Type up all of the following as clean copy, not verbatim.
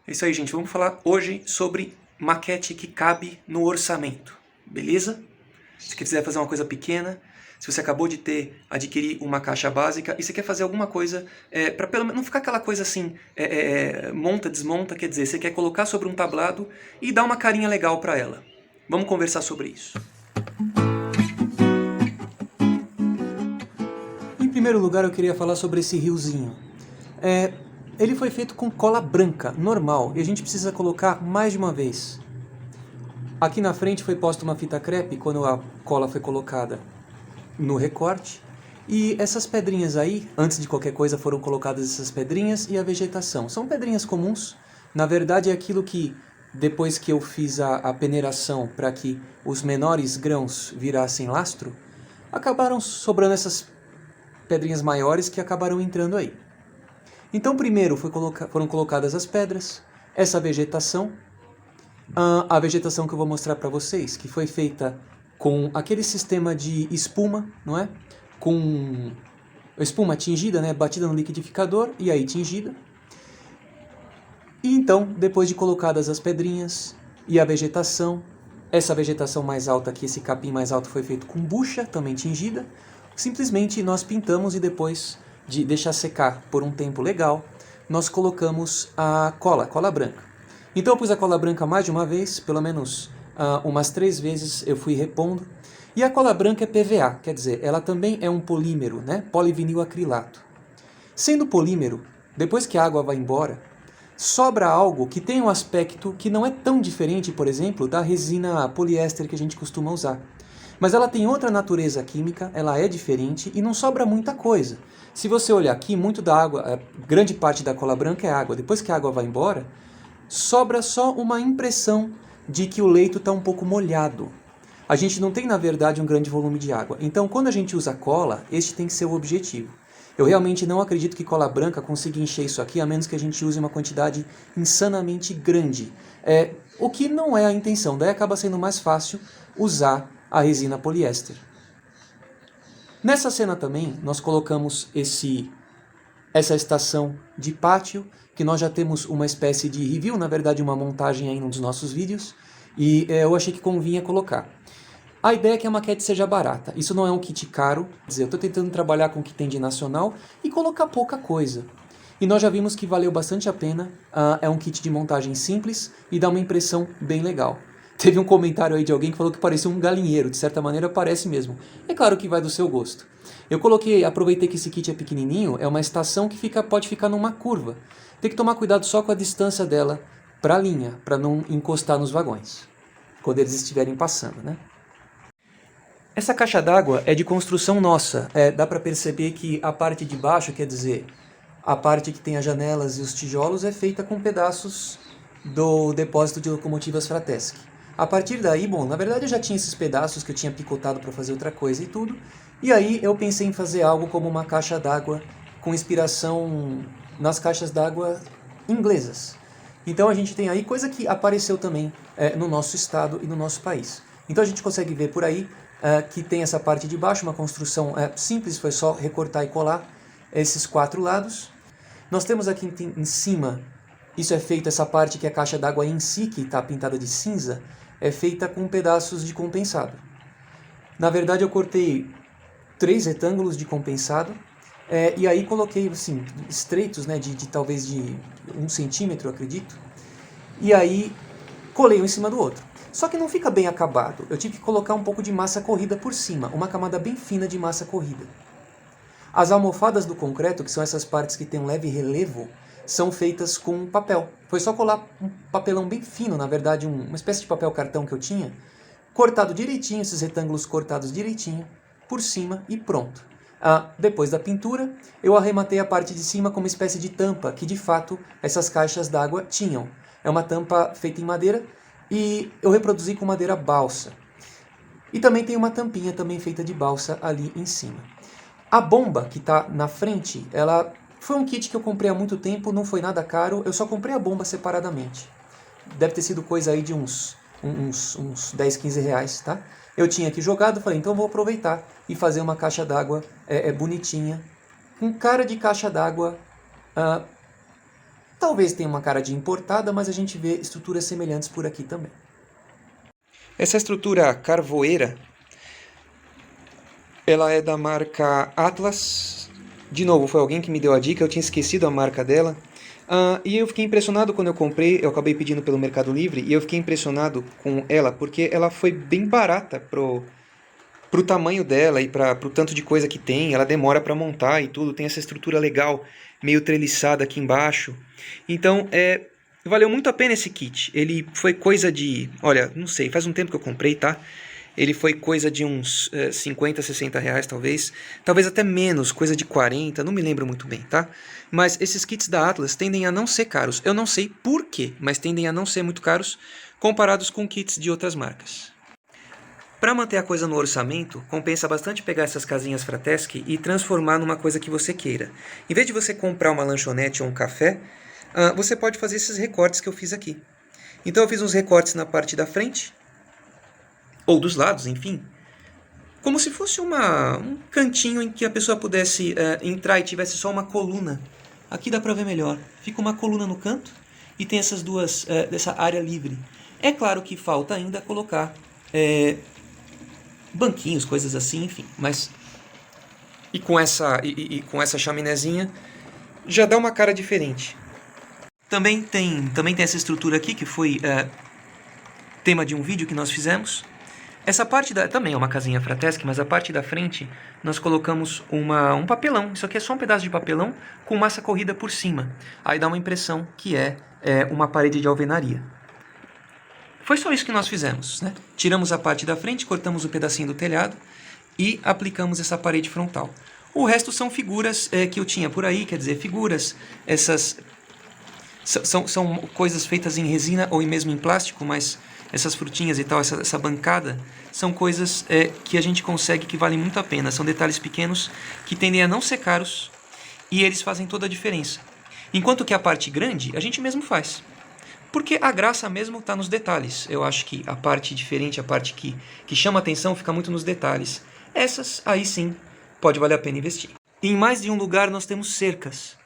É isso aí, gente. Vamos falar hoje sobre maquete que cabe no orçamento, beleza? Se você quiser fazer uma coisa pequena, se você acabou de adquirir uma caixa básica e você quer fazer alguma coisa, para pelo menos não ficar aquela coisa assim, monta, desmonta, quer dizer, você quer colocar sobre um tablado e dar uma carinha legal para ela. Vamos conversar sobre isso. Em primeiro lugar, eu queria falar sobre esse riozinho. Ele foi feito com cola branca, normal, e a gente precisa colocar mais de uma vez. Aqui na frente foi posta uma fita crepe quando a cola foi colocada no recorte. E essas pedrinhas aí, antes de qualquer coisa, foram colocadas essas pedrinhas e a vegetação. São pedrinhas comuns. Na verdade, é aquilo que, depois que eu fiz a peneiração para que os menores grãos virassem lastro, acabaram sobrando essas pedrinhas maiores que acabaram entrando aí. Então, primeiro foram colocadas as pedras, essa vegetação, a vegetação que eu vou mostrar para vocês, que foi feita com aquele sistema de espuma, não é? Com espuma tingida, né? Batida no liquidificador e aí tingida. E então, depois de colocadas as pedrinhas e a vegetação, essa vegetação mais alta aqui, esse capim mais alto foi feito com bucha, também tingida, simplesmente nós pintamos e depois de deixar secar por um tempo legal, nós colocamos a cola branca. Então eu pus a cola branca mais de uma vez, pelo menos umas 3 vezes eu fui repondo. E a cola branca é PVA, quer dizer, ela também é um polímero, né? Polivinilacrilato. Sendo polímero, depois que a água vai embora, sobra algo que tem um aspecto que não é tão diferente, por exemplo, da resina poliéster que a gente costuma usar. Mas ela tem outra natureza química, ela é diferente e não sobra muita coisa. Se você olhar aqui, muito da água, grande parte da cola branca é água. Depois que a água vai embora, sobra só uma impressão de que o leito está um pouco molhado. A gente não tem, na verdade, um grande volume de água. Então, quando a gente usa cola, este tem que ser o objetivo. Eu realmente não acredito que cola branca consiga encher isso aqui, a menos que a gente use uma quantidade insanamente grande. O que não é a intenção, daí acaba sendo mais fácil usar a resina poliéster. Nessa cena também, nós colocamos essa estação de pátio, que nós já temos uma espécie de review, na verdade uma montagem aí num dos nossos vídeos, e eu achei que convinha colocar. A ideia é que a maquete seja barata. Isso não é um kit caro, quer dizer, eu estou tentando trabalhar com o que tem de nacional e colocar pouca coisa. E nós já vimos que valeu bastante a pena, é um kit de montagem simples e dá uma impressão bem legal. Teve um comentário aí de alguém que falou que parecia um galinheiro, de certa maneira parece mesmo. É claro que vai do seu gosto. Eu aproveitei que esse kit é pequenininho, é uma estação que pode ficar numa curva. Tem que tomar cuidado só com a distância dela para a linha, para não encostar nos vagões, quando eles estiverem passando, né? Essa caixa d'água é de construção nossa, dá para perceber que a parte de baixo, quer dizer, a parte que tem as janelas e os tijolos é feita com pedaços do depósito de locomotivas Fratesc. A partir daí, bom, na verdade eu já tinha esses pedaços que eu tinha picotado para fazer outra coisa e tudo, e aí eu pensei em fazer algo como uma caixa d'água com inspiração nas caixas d'água inglesas. Então a gente tem aí coisa que apareceu também no nosso estado e no nosso país. Então a gente consegue ver por aí que tem essa parte de baixo, uma construção simples, foi só recortar e colar esses 4 lados. Nós temos aqui em cima, isso é feito, essa parte que é a caixa d'água em si, que está pintada de cinza, é feita com pedaços de compensado. Na verdade eu cortei 3 retângulos de compensado, e aí coloquei assim, estreitos, né, talvez de 1 centímetro, acredito, e aí colei um em cima do outro. Só que não fica bem acabado, eu tive que colocar um pouco de massa corrida por cima, uma camada bem fina de massa corrida. As almofadas do concreto, que são essas partes que tem um leve relevo, são feitas com papel. Foi só colar um papelão bem fino, na verdade uma espécie de papel cartão que eu tinha, cortado direitinho, esses retângulos cortados direitinho, por cima e pronto. Depois da pintura, eu arrematei a parte de cima com uma espécie de tampa, que de fato essas caixas d'água tinham. É uma tampa feita em madeira e eu reproduzi com madeira balsa. E também tem uma tampinha também feita de balsa ali em cima. A bomba que está na frente, ela foi um kit que eu comprei há muito tempo, não foi nada caro, eu só comprei a bomba separadamente. Deve ter sido coisa aí de uns 10, 15 reais, tá? Eu tinha aqui jogado, falei, então vou aproveitar e fazer uma caixa d'água bonitinha, com cara de caixa d'água Talvez tenha uma cara de importada, mas a gente vê estruturas semelhantes por aqui também. Essa estrutura carvoeira, ela é da marca Atlas. De novo, foi alguém que me deu a dica, eu tinha esquecido a marca dela. E eu fiquei impressionado quando eu comprei, eu acabei pedindo pelo Mercado Livre, e eu fiquei impressionado com ela, porque ela foi bem barata pro tamanho dela e pro tanto de coisa que tem. Ela demora para montar e tudo, tem essa estrutura legal, meio treliçada aqui embaixo. Então, valeu muito a pena esse kit. Ele foi coisa de, olha, não sei, faz um tempo que eu comprei, tá? Ele foi coisa de uns 50, 60 reais, talvez. Talvez até menos, coisa de 40, não me lembro muito bem, tá? Mas esses kits da Atlas tendem a não ser caros. Eu não sei por quê, mas tendem a não ser muito caros comparados com kits de outras marcas. Para manter a coisa no orçamento, compensa bastante pegar essas casinhas Fratesc e transformar numa coisa que você queira. Em vez de você comprar uma lanchonete ou um café, você pode fazer esses recortes que eu fiz aqui. Então eu fiz uns recortes na parte da frente, ou dos lados, enfim, como se fosse um cantinho em que a pessoa pudesse entrar e tivesse só uma coluna. Aqui dá para ver melhor. Fica uma coluna no canto e tem essas duas, dessa área livre. É claro que falta ainda colocar banquinhos, coisas assim, enfim. Mas e com essa chaminézinha já dá uma cara diferente. Também tem essa estrutura aqui que foi tema de um vídeo que nós fizemos. Essa parte também é uma casinha Fratesc, mas a parte da frente nós colocamos um papelão. Isso aqui é só um pedaço de papelão com massa corrida por cima. Aí dá uma impressão que é uma parede de alvenaria. Foi só isso que nós fizemos, né? Tiramos a parte da frente, cortamos o pedacinho do telhado e aplicamos essa parede frontal. O resto são figuras que eu tinha por aí, quer dizer, figuras, essas são coisas feitas em resina ou mesmo em plástico, mas essas frutinhas e tal, essa bancada, são coisas que a gente consegue que valem muito a pena. São detalhes pequenos que tendem a não ser caros e eles fazem toda a diferença. Enquanto que a parte grande a gente mesmo faz. Porque a graça mesmo está nos detalhes. Eu acho que a parte diferente, a parte que chama atenção, fica muito nos detalhes. Essas, aí sim, pode valer a pena investir. Em mais de um lugar nós temos cercas.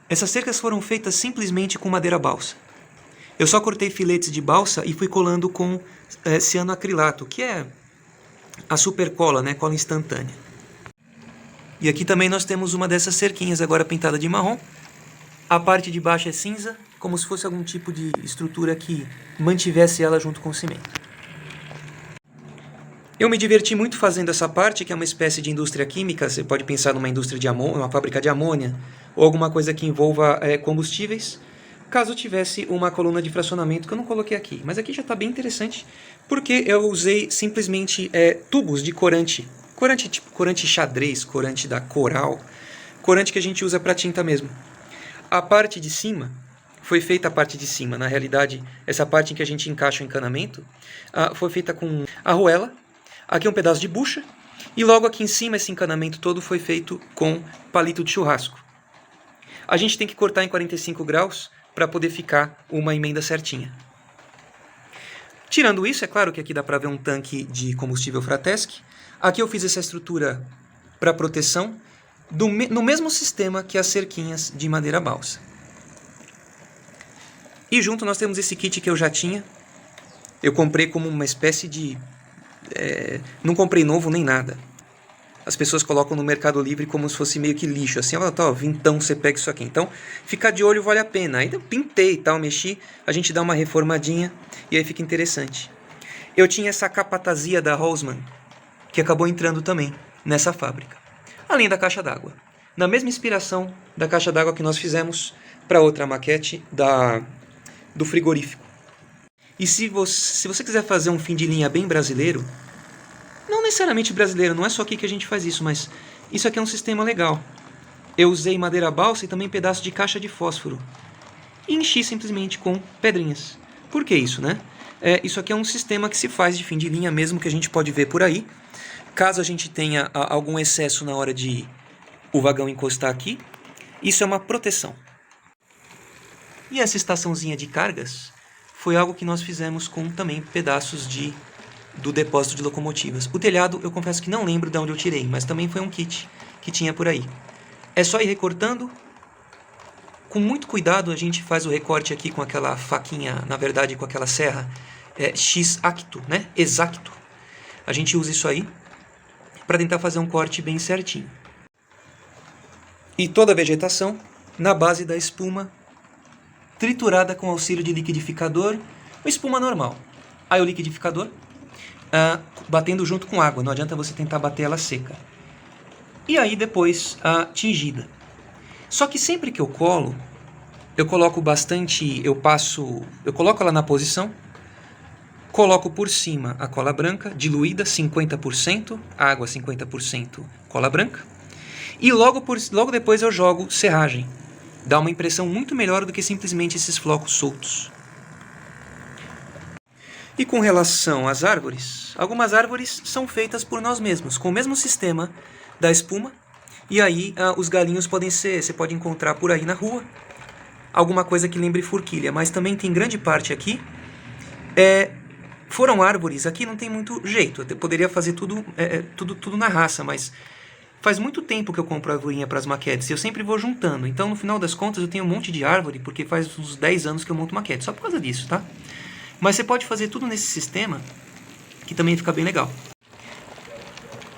Essas cercas foram feitas simplesmente com madeira balsa. Eu só cortei filetes de balsa e fui colando com cianoacrilato, que é a super cola, né? Cola instantânea. E aqui também nós temos uma dessas cerquinhas agora pintada de marrom. A parte de baixo é cinza, como se fosse algum tipo de estrutura que mantivesse ela junto com o cimento. Eu me diverti muito fazendo essa parte, que é uma espécie de indústria química. Você pode pensar numa indústria de amônia, uma fábrica de amônia, ou alguma coisa que envolva combustíveis. Caso tivesse uma coluna de fracionamento, que eu não coloquei aqui. Mas aqui já está bem interessante, porque eu usei simplesmente tubos de corante. Corante tipo corante xadrez, corante da Coral, corante que a gente usa para tinta mesmo. A parte de cima, foi feita a parte de cima. Na realidade, essa parte em que a gente encaixa o encanamento, foi feita com arruela. Aqui um pedaço de bucha. E logo aqui em cima, esse encanamento todo foi feito com palito de churrasco. A gente tem que cortar em 45 graus para poder ficar uma emenda certinha. Tirando isso, é claro que aqui dá para ver um tanque de combustível Fratesc. Aqui eu fiz essa estrutura para proteção, no mesmo sistema que as cerquinhas de madeira balsa. E junto nós temos esse kit que eu já tinha. Eu comprei como uma espécie de... não comprei novo nem nada. As pessoas colocam no Mercado Livre como se fosse meio que lixo. Assim, ó, tá, ó, vintão, você pega isso aqui. Então, ficar de olho vale a pena. Aí eu pintei e tal, mexi, a gente dá uma reformadinha e aí fica interessante. Eu tinha essa capatazia da Rossmann, que acabou entrando também nessa fábrica. Além da caixa d'água. Na mesma inspiração da caixa d'água que nós fizemos para outra maquete do frigorífico. E se você quiser fazer um fim de linha bem brasileiro, não necessariamente brasileiro, não é só aqui que a gente faz isso, mas isso aqui é um sistema legal. Eu usei madeira balsa e também pedaço de caixa de fósforo. E enchi simplesmente com pedrinhas. Por que isso, né? Isso aqui é um sistema que se faz de fim de linha mesmo, que a gente pode ver por aí. Caso a gente tenha algum excesso na hora de o vagão encostar aqui, isso é uma proteção. E essa estaçãozinha de cargas foi algo que nós fizemos com também pedaços do depósito de locomotivas. O telhado, eu confesso que não lembro de onde eu tirei, mas também foi um kit que tinha por aí. É só ir recortando com muito cuidado a gente faz o recorte aqui com aquela faquinha, na verdade com aquela serra X-acto, né? Exacto. A gente usa isso aí para tentar fazer um corte bem certinho. E toda a vegetação na base da espuma, triturada com auxílio de liquidificador, ou espuma normal. Aí o liquidificador batendo junto com água, não adianta você tentar bater ela seca. E aí depois a tingida. Só que sempre que eu colo, eu coloco bastante, eu coloco ela na posição, coloco por cima a cola branca, diluída, 50%, água 50%, cola branca, e logo depois eu jogo serragem. Dá uma impressão muito melhor do que simplesmente esses flocos soltos. E com relação às árvores, algumas árvores são feitas por nós mesmos, com o mesmo sistema da espuma, e aí os galinhos você pode encontrar por aí na rua, alguma coisa que lembre forquilha, mas também tem grande parte aqui, foram árvores, aqui não tem muito jeito, eu poderia fazer tudo na raça, mas faz muito tempo que eu compro arvorinha para as maquetes, e eu sempre vou juntando, então no final das contas eu tenho um monte de árvore, porque faz uns 10 anos que eu monto maquete, só por causa disso, tá? Mas você pode fazer tudo nesse sistema, que também fica bem legal.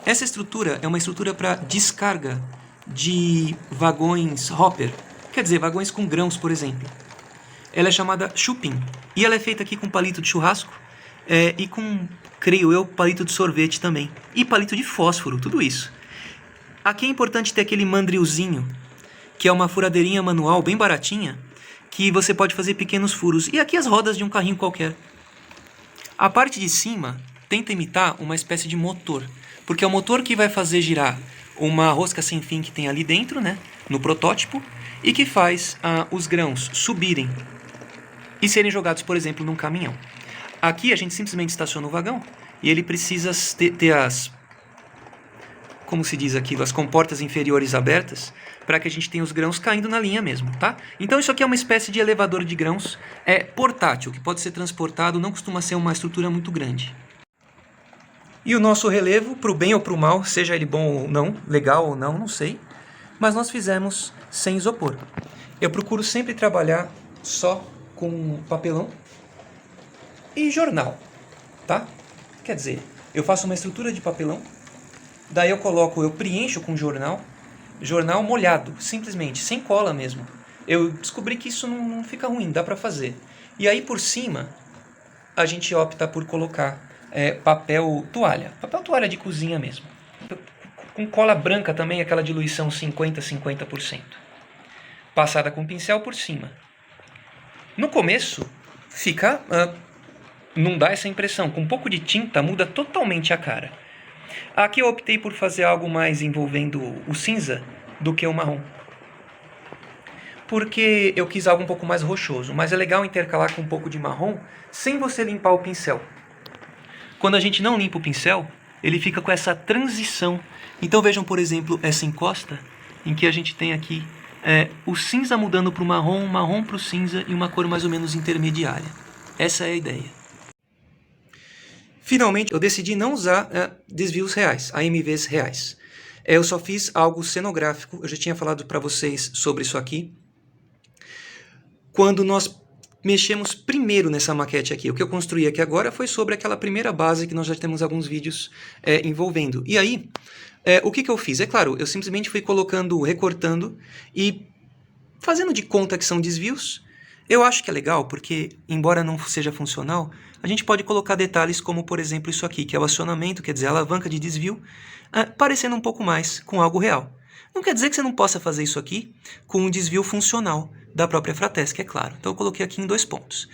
Essa estrutura é uma estrutura para descarga de vagões hopper, quer dizer, vagões com grãos, por exemplo. Ela é chamada chupim, e ela é feita aqui com palito de churrasco, e com, creio eu, palito de sorvete também, e palito de fósforo, tudo isso. Aqui é importante ter aquele mandrilzinho, que é uma furadeirinha manual bem baratinha, que você pode fazer pequenos furos. E aqui as rodas de um carrinho qualquer. A parte de cima tenta imitar uma espécie de motor, porque é o motor que vai fazer girar uma rosca sem fim que tem ali dentro, né, no protótipo, e que faz os grãos subirem e serem jogados, por exemplo, num caminhão. Aqui a gente simplesmente estaciona o vagão e ele precisa ter como se diz aquilo, as comportas inferiores abertas, para que a gente tenha os grãos caindo na linha mesmo, tá? Então isso aqui é uma espécie de elevador de grãos portátil, que pode ser transportado, não costuma ser uma estrutura muito grande. E o nosso relevo, para o bem ou para o mal, seja ele bom ou não, legal ou não, não sei, mas nós fizemos sem isopor. Eu procuro sempre trabalhar só com papelão e jornal, tá? Quer dizer, eu faço uma estrutura de papelão, daí eu preencho com jornal molhado, simplesmente, sem cola mesmo. Eu descobri que isso não fica ruim, dá pra fazer. E aí por cima, a gente opta por colocar papel toalha de cozinha mesmo. Com cola branca também, aquela diluição 50%. Passada com pincel por cima. No começo, não dá essa impressão. Com um pouco de tinta, muda totalmente a cara. Aqui eu optei por fazer algo mais envolvendo o cinza do que o marrom. Porque eu quis algo um pouco mais rochoso, mas é legal intercalar com um pouco de marrom sem você limpar o pincel. Quando a gente não limpa o pincel, ele fica com essa transição. Então vejam, por exemplo, essa encosta, em que a gente tem aqui o cinza mudando para o marrom para o cinza e uma cor mais ou menos intermediária. Essa é a ideia. Finalmente, eu decidi não usar desvios reais, AMVs reais. Eu só fiz algo cenográfico, eu já tinha falado para vocês sobre isso aqui. Quando nós mexemos primeiro nessa maquete aqui, o que eu construí aqui agora foi sobre aquela primeira base que nós já temos alguns vídeos envolvendo. E aí, o que eu fiz? É claro, eu simplesmente fui colocando, recortando e fazendo de conta que são desvios. Eu acho que é legal porque, embora não seja funcional, a gente pode colocar detalhes como, por exemplo, isso aqui, que é o acionamento, quer dizer, a alavanca de desvio, parecendo um pouco mais com algo real. Não quer dizer que você não possa fazer isso aqui com um desvio funcional da própria Fratesc, é claro. Então eu coloquei aqui em 2 pontos.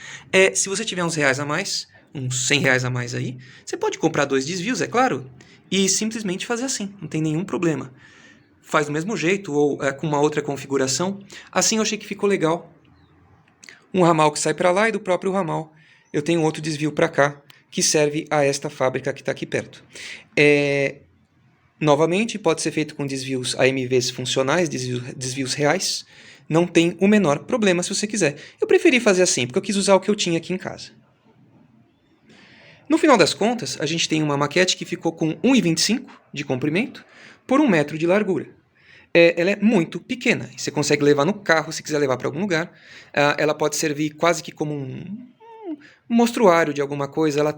Se você tiver uns reais a mais, uns 100 reais a mais aí, você pode comprar 2 desvios, é claro, e simplesmente fazer assim, não tem nenhum problema. Faz do mesmo jeito ou com uma outra configuração. Assim eu achei que ficou legal. Um ramal que sai para lá e do próprio ramal eu tenho outro desvio para cá, que serve a esta fábrica que está aqui perto. Novamente, pode ser feito com desvios AMVs funcionais, desvios reais. Não tem o menor problema se você quiser. Eu preferi fazer assim, porque eu quis usar o que eu tinha aqui em casa. No final das contas, a gente tem uma maquete que ficou com 1,25 de comprimento por 1 metro de largura. ela é muito pequena. Você consegue levar no carro se quiser levar para algum lugar. Ela pode servir quase que como um mostruário de alguma coisa. Ela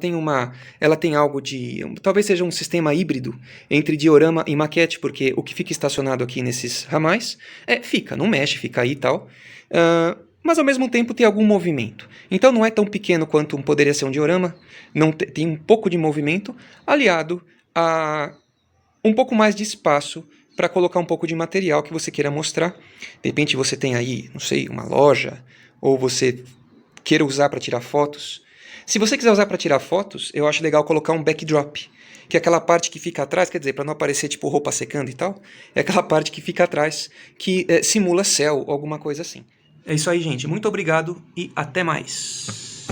tem algo de, talvez seja um sistema híbrido entre diorama e maquete, porque o que fica estacionado aqui nesses ramais fica, não mexe, fica aí e tal. Mas ao mesmo tempo tem algum movimento. Então não é tão pequeno quanto poderia ser um diorama, não tem um pouco de movimento, aliado a um pouco mais de espaço para colocar um pouco de material que você queira mostrar. De repente você tem aí, não sei, uma loja, ou você queira usar para tirar fotos. Se você quiser usar para tirar fotos, eu acho legal colocar um backdrop, que é aquela parte que fica atrás, quer dizer, para não aparecer tipo roupa secando e tal, é aquela parte que fica atrás, que simula céu, alguma coisa assim. É isso aí, gente. Muito obrigado e até mais.